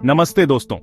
नमस्ते दोस्तों।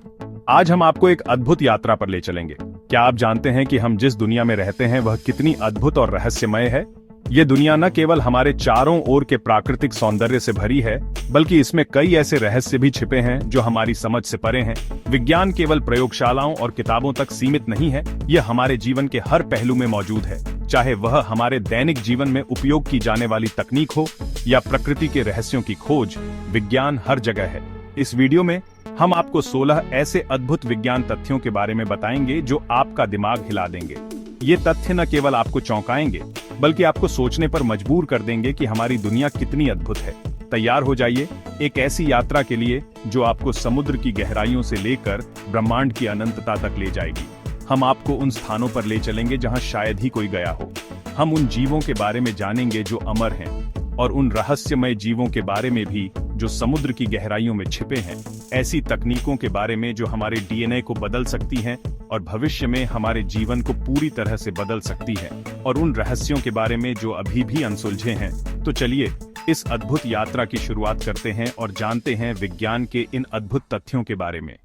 आज हम आपको एक अद्भुत यात्रा पर ले चलेंगे। क्या आप जानते हैं कि हम जिस दुनिया में रहते हैं वह कितनी अद्भुत और रहस्यमय है? ये दुनिया न केवल हमारे चारों ओर के प्राकृतिक सौंदर्य से भरी है, बल्कि इसमें कई ऐसे रहस्य भी छिपे हैं जो हमारी समझ से परे हैं। विज्ञान केवल प्रयोगशालाओं और किताबों तक सीमित नहीं है, यह हमारे जीवन के हर पहलू में मौजूद है। चाहे वह हमारे दैनिक जीवन में उपयोग की जाने वाली तकनीक हो या प्रकृति के रहस्यों की खोज, विज्ञान हर जगह है। इस वीडियो में हम आपको 16 ऐसे अद्भुत विज्ञान तथ्यों के बारे में बताएंगे जो आपका दिमाग हिला देंगे। ये तथ्य न केवल आपको चौंकाएंगे, बल्कि आपको सोचने पर मजबूर कर देंगे कि हमारी दुनिया कितनी अद्भुत है। तैयार हो जाइए एक ऐसी यात्रा के लिए जो आपको समुद्र की गहराइयों से लेकर ब्रह्मांड की अनंतता तक ले जाएगी। हम आपको उन स्थानों पर ले चलेंगे जहां शायद ही कोई गया हो। हम उन जीवों के बारे में जानेंगे जो अमर हैं, और उन रहस्यमय जीवों के बारे में भी जो समुद्र की गहराइयों में छिपे हैं। ऐसी तकनीकों के बारे में जो हमारे डीएनए को बदल सकती हैं और भविष्य में हमारे जीवन को पूरी तरह से बदल सकती हैं, और उन रहस्यों के बारे में जो अभी भी अनसुलझे हैं। तो चलिए इस अद्भुत यात्रा की शुरुआत करते हैं और जानते हैं विज्ञान के इन अद्भुत तथ्यों के बारे में।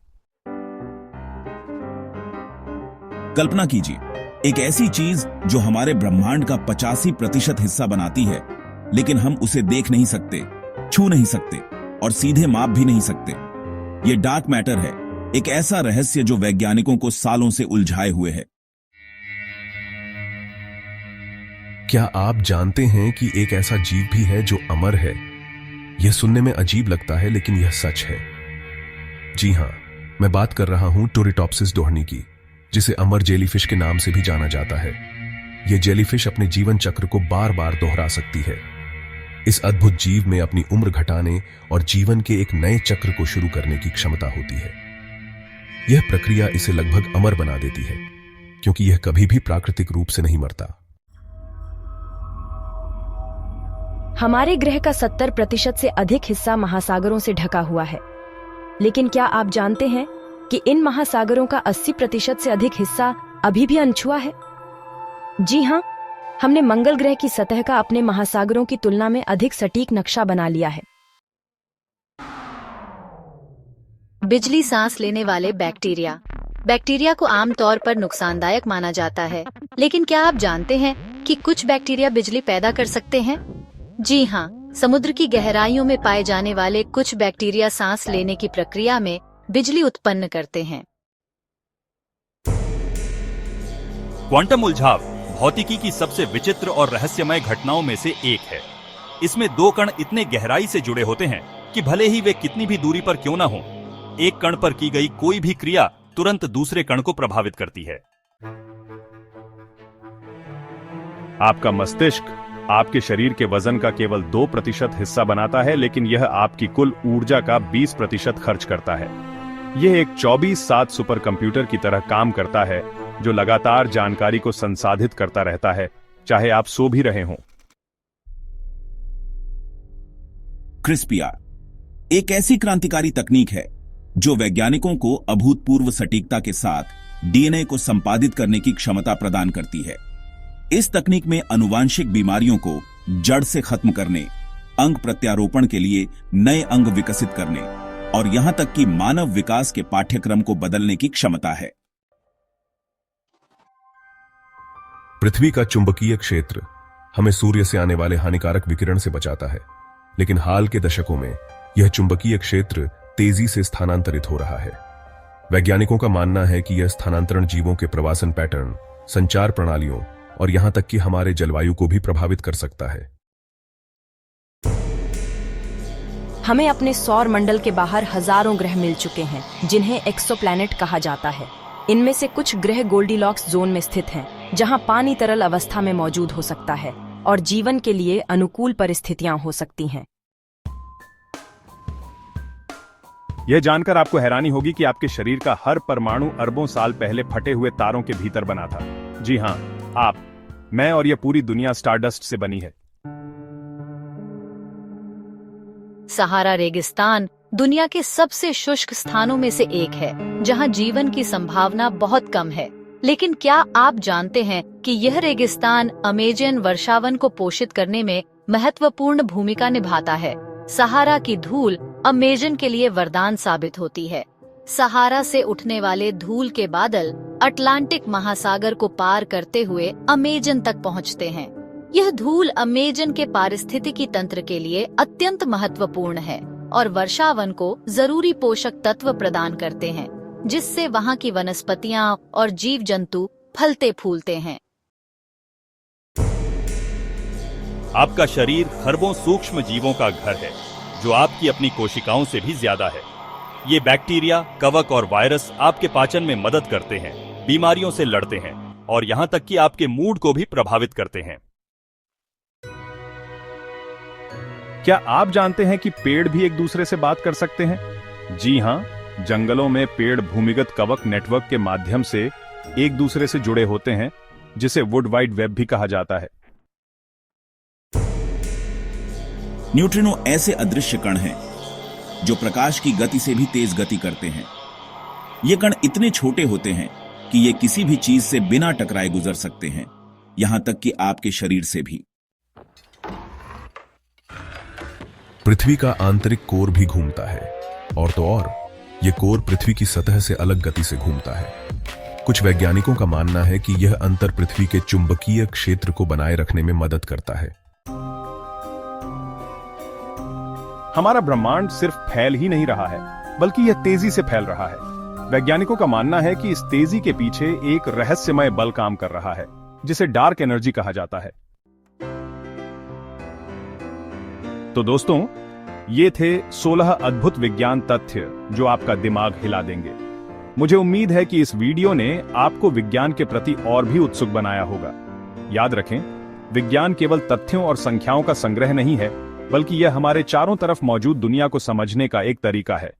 कल्पना कीजिए, एक ऐसी चीज जो हमारे ब्रह्मांड का 85% हिस्सा बनाती है, लेकिन हम उसे देख नहीं सकते, छू नहीं सकते और सीधे माप भी नहीं सकते। ये डार्क मैटर है, एक ऐसा रहस्य जो वैज्ञानिकों को सालों से उलझाए हुए है। क्या आप जानते हैं कि एक ऐसा जीव भी है जो अमर है? यह सुनने में अजीब लगता है, लेकिन यह सच है। जी हां, मैं बात कर रहा हूं टोरिटॉप्सिस दोहनी की, जिसे अमर जेलीफिश के नाम से भी जाना जाता है। यह जेलीफिश अपने जीवन चक्र को बार बार दोहरा सकती है। इस अद्भुत जीव में अपनी उम्र घटाने और जीवन के एक नए चक्र को शुरू करने की क्षमता होती है। यह प्रक्रिया इसे लगभग अमर बना देती है, क्योंकि यह कभी भी प्राकृतिक रूप से नहीं मरता। हमारे ग्रह का 70% से अधिक हिस्सा महासागरों से ढका हुआ है, लेकिन क्या आप जानते हैं कि इन महासागरों का 80% से अधिक हिस्सा अभी भी अनछुआ है? जी हां, हमने मंगल ग्रह की सतह का अपने महासागरों की तुलना में अधिक सटीक नक्शा बना लिया है। बिजली सांस लेने वाले बैक्टीरिया। बैक्टीरिया को आमतौर पर नुकसानदायक माना जाता है, लेकिन क्या आप जानते हैं कि कुछ बैक्टीरिया बिजली पैदा कर सकते हैं? जी हां, समुद्र की गहराइयों में पाए जाने वाले कुछ बैक्टीरिया सांस लेने की प्रक्रिया में बिजली उत्पन्न करते हैं। क्वांटम उलझाव भौतिकी की सबसे विचित्र और रहस्यमय घटनाओं में से एक है। इसमें दो कण इतने गहराई से जुड़े होते हैं कि भले ही वे कितनी भी दूरी पर क्यों न हो, एक कण पर की गई कोई भी क्रिया तुरंत दूसरे कण को प्रभावित करती है। आपका मस्तिष्क आपके शरीर के वजन का केवल 2% हिस्सा बनाता है, लेकिन यह आपकी कुल ऊर्जा का 20% खर्च करता है। यह एक 24/7 सुपर कंप्यूटर की तरह काम करता है, जो लगातार जानकारी को संसाधित करता रहता है, चाहे आप सो भी रहे हों। क्रिस्पिआर एक ऐसी क्रांतिकारी तकनीक है जो वैज्ञानिकों को अभूतपूर्व सटीकता के साथ डीएनए को संपादित करने की क्षमता प्रदान करती है। इस तकनीक में आनुवांशिक बीमारियों को जड़ से खत्म करने, अंग प्रत्यारोपण के लिए नए अंग विकसित करने और यहां तक कि मानव विकास के पाठ्यक्रम को बदलने की क्षमता है। पृथ्वी का चुंबकीय क्षेत्र हमें सूर्य से आने वाले हानिकारक विकिरण से बचाता है, लेकिन हाल के दशकों में यह चुंबकीय क्षेत्र तेजी से स्थानांतरित हो रहा है। वैज्ञानिकों का मानना है कि यह स्थानांतरण जीवों के प्रवासन पैटर्न, संचार प्रणालियों और यहां तक कि हमारे जलवायु को भी प्रभावित कर सकता है। हमें अपने सौर मंडल के बाहर हजारों ग्रह मिल चुके हैं, जिन्हें एक्सोप्लैनेट कहा जाता है। इनमें से कुछ ग्रह गोल्डीलॉक्स जोन में स्थित हैं, जहां पानी तरल अवस्था में मौजूद हो सकता है और जीवन के लिए अनुकूल परिस्थितियां हो सकती हैं। यह जानकर आपको हैरानी होगी कि आपके शरीर का हर परमाणु अरबों साल पहले फटे हुए तारों के भीतर बना था। जी हां, आप, मैं और यह पूरी दुनिया स्टारडस्ट से बनी है। सहारा रेगिस्तान दुनिया के सबसे शुष्क स्थानों में से एक है, जहां जीवन की संभावना बहुत कम है। लेकिन क्या आप जानते हैं कि यह रेगिस्तान अमेजन वर्षावन को पोषित करने में महत्वपूर्ण भूमिका निभाता है? सहारा की धूल अमेजन के लिए वरदान साबित होती है। सहारा से उठने वाले धूल के बादल अटलांटिक महासागर को पार करते हुए अमेजन तक पहुंचते हैं। यह धूल अमेजन के पारिस्थितिकी तंत्र के लिए अत्यंत महत्वपूर्ण है और वर्षावन को जरूरी पोषक तत्व प्रदान करते हैं, जिससे वहां की वनस्पतियां और जीव जंतु फलते फूलते हैं। आपका शरीर खरबों सूक्ष्म जीवों का घर है, जो आपकी अपनी कोशिकाओं से भी ज्यादा है। ये बैक्टीरिया, कवक और वायरस आपके पाचन में मदद करते हैं, बीमारियों से लड़ते हैं और यहाँ तक कि आपके मूड को भी प्रभावित करते हैं। क्या आप जानते हैं कि पेड़ भी एक दूसरे से बात कर सकते हैं? जी हां, जंगलों में पेड़ भूमिगत कवक नेटवर्क के माध्यम से एक दूसरे से जुड़े होते हैं, जिसे वुड वाइड वेब भी कहा जाता है। न्यूट्रिनो ऐसे अदृश्य कण हैं जो प्रकाश की गति से भी तेज गति करते हैं। ये कण इतने छोटे होते हैं कि ये किसी भी चीज से बिना टकराए गुजर सकते हैं, यहां तक कि आपके शरीर से भी। पृथ्वी का आंतरिक कोर भी घूमता है, और तो और यह कोर पृथ्वी की सतह से अलग गति से घूमता है। कुछ वैज्ञानिकों का मानना है कि यह अंतर पृथ्वी के चुंबकीय क्षेत्र को बनाए रखने में मदद करता है। हमारा ब्रह्मांड सिर्फ फैल ही नहीं रहा है, बल्कि यह तेजी से फैल रहा है। वैज्ञानिकों का मानना है कि इस तेजी के पीछे एक रहस्यमय बल काम कर रहा है, जिसे डार्क एनर्जी कहा जाता है। तो दोस्तों, ये थे 16 अद्भुत विज्ञान तथ्य जो आपका दिमाग हिला देंगे। मुझे उम्मीद है कि इस वीडियो ने आपको विज्ञान के प्रति और भी उत्सुक बनाया होगा। याद रखें, विज्ञान केवल तथ्यों और संख्याओं का संग्रह नहीं है, बल्कि यह हमारे चारों तरफ मौजूद दुनिया को समझने का एक तरीका है।